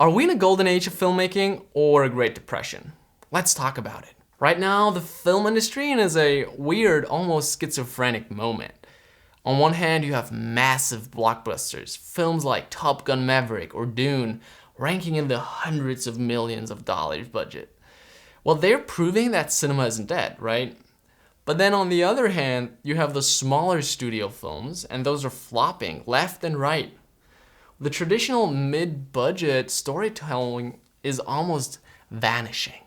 Are we in a golden age of filmmaking or a Great Depression? Let's talk about it. Right now, the film industry is a weird, almost schizophrenic moment. On one hand, you have massive blockbusters, films like Top Gun Maverick or Dune, ranking in the hundreds of millions of dollars budget. Well, they're proving that cinema isn't dead, right? But then on the other hand, you have the smaller studio films, and those are flopping left and right. The traditional mid-budget storytelling is almost vanishing.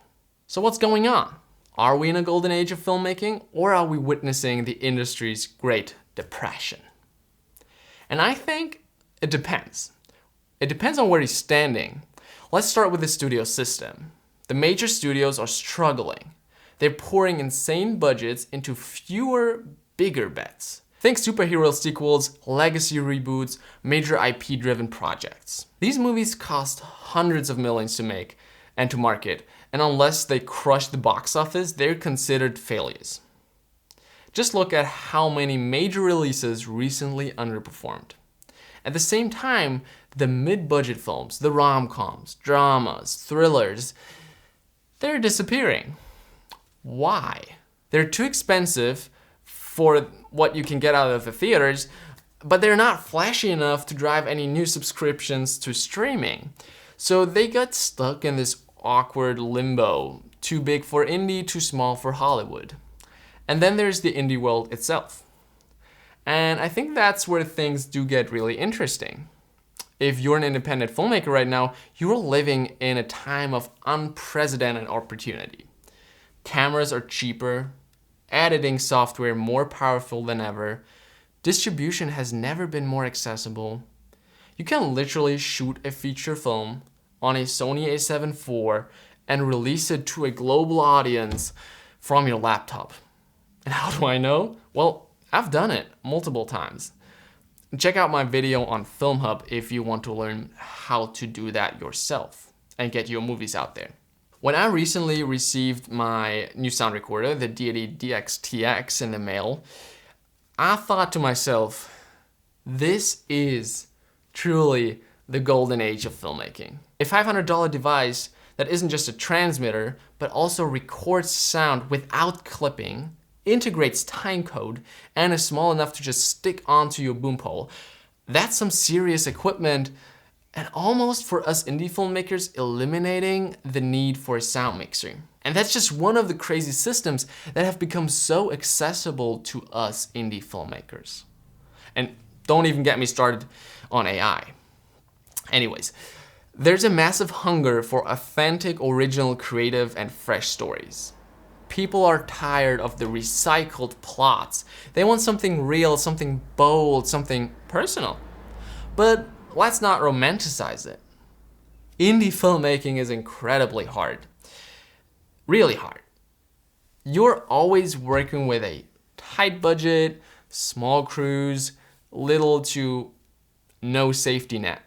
So what's going on? Are we in a golden age of filmmaking, or are we witnessing the industry's Great Depression? And I think it depends. It depends on where you're standing. Let's start with the studio system. The major studios are struggling. They're pouring insane budgets into fewer, bigger bets. Think superhero sequels, legacy reboots, major IP-driven projects. These movies cost hundreds of millions to make and to market, and unless they crush the box office, they're considered failures. Just look at how many major releases recently underperformed. At the same time, the mid-budget films, the rom-coms, dramas, thrillers, they're disappearing. Why? They're too expensive for what you can get out of the theaters, but they're not flashy enough to drive any new subscriptions to streaming. So they got stuck in this awkward limbo, too big for indie, too small for Hollywood. And then there's the indie world itself. And I think that's where things do get really interesting. If you're an independent filmmaker right now, you're living in a time of unprecedented opportunity. Cameras are cheaper, editing software more powerful than ever, distribution has never been more accessible. You can literally shoot a feature film on a Sony a7 IV and release it to a global audience from your laptop. And how do I know? Well, I've done it multiple times. Check out my video on FilmHub if you want to learn how to do that yourself and get your movies out there. When I recently received my new sound recorder, the D80 DX-TX, in the mail, I thought to myself, this is truly the golden age of filmmaking. A $500 device that isn't just a transmitter, but also records sound without clipping, integrates timecode, and is small enough to just stick onto your boom pole. That's some serious equipment, and almost for us indie filmmakers, eliminating the need for a sound mixer. And that's just one of the crazy systems that have become so accessible to us indie filmmakers. And don't even get me started on AI. Anyways, there's a massive hunger for authentic, original, creative, and fresh stories. People are tired of the recycled plots. They want something real, something bold, something personal. But let's not romanticize it. Indie filmmaking is incredibly hard. Really hard. You're always working with a tight budget, small crews, little to no safety net.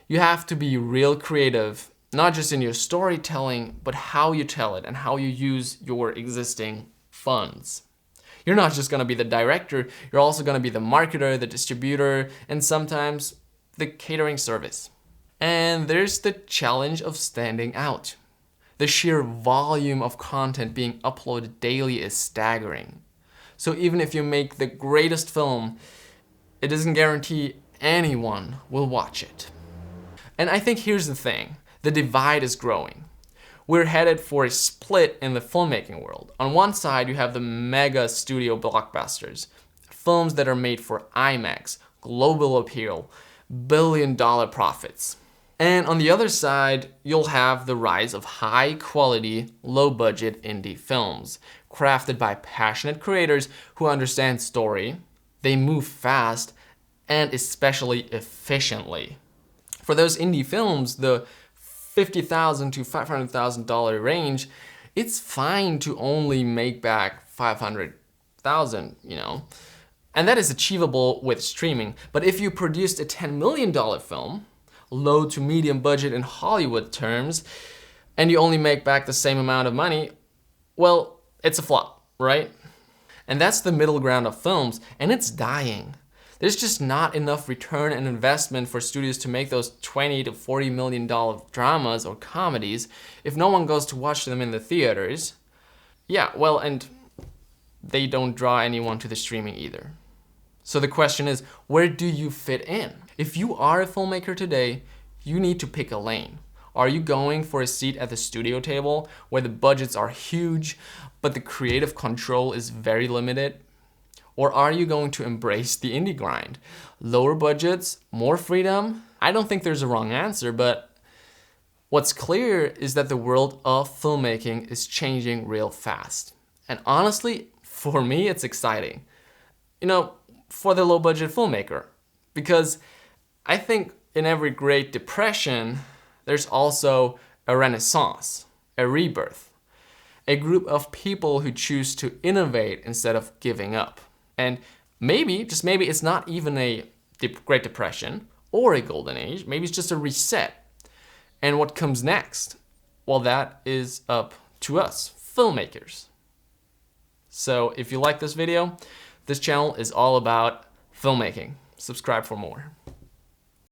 You have to be real creative, not just in your storytelling, but how you tell it and how you use your existing funds. You're not just going to be the director, you're also going to be the marketer, the distributor, and sometimes the catering service. And there's the challenge of standing out. The sheer volume of content being uploaded daily is staggering. So even if you make the greatest film, it doesn't guarantee anyone will watch it. And I think here's the thing. The divide is growing. We're headed for a split in the filmmaking world. On one side, you have the mega studio blockbusters, films that are made for IMAX, global appeal, billion-dollar profits. And on the other side, you'll have the rise of high-quality, low-budget indie films, crafted by passionate creators who understand story, they move fast, and especially efficiently. For those indie films, the $50,000 to $500,000 range, it's fine to only make back $500,000, And that is achievable with streaming. But if you produced a $10 million film, low to medium budget in Hollywood terms, and you only make back the same amount of money, well, it's a flop, right? And that's the middle ground of films, and it's dying. There's just not enough return and investment for studios to make those $20 to $40 million dramas or comedies if no one goes to watch them in the theaters. Yeah, well, and they don't draw anyone to the streaming either. So the question is, where do you fit in? If you are a filmmaker today, you need to pick a lane. Are you going for a seat at the studio table where the budgets are huge, but the creative control is very limited? Or are you going to embrace the indie grind? Lower budgets, more freedom? I don't think there's a wrong answer, but what's clear is that the world of filmmaking is changing real fast. And honestly, for me, it's exciting. For the low-budget filmmaker. Because I think in every Great Depression, there's also a renaissance, a rebirth, a group of people who choose to innovate instead of giving up. And maybe, just maybe, it's not even a Great Depression or a golden age. Maybe it's just a reset. And what comes next? Well, that is up to us, filmmakers. So if you like this video, this channel is all about filmmaking. Subscribe for more.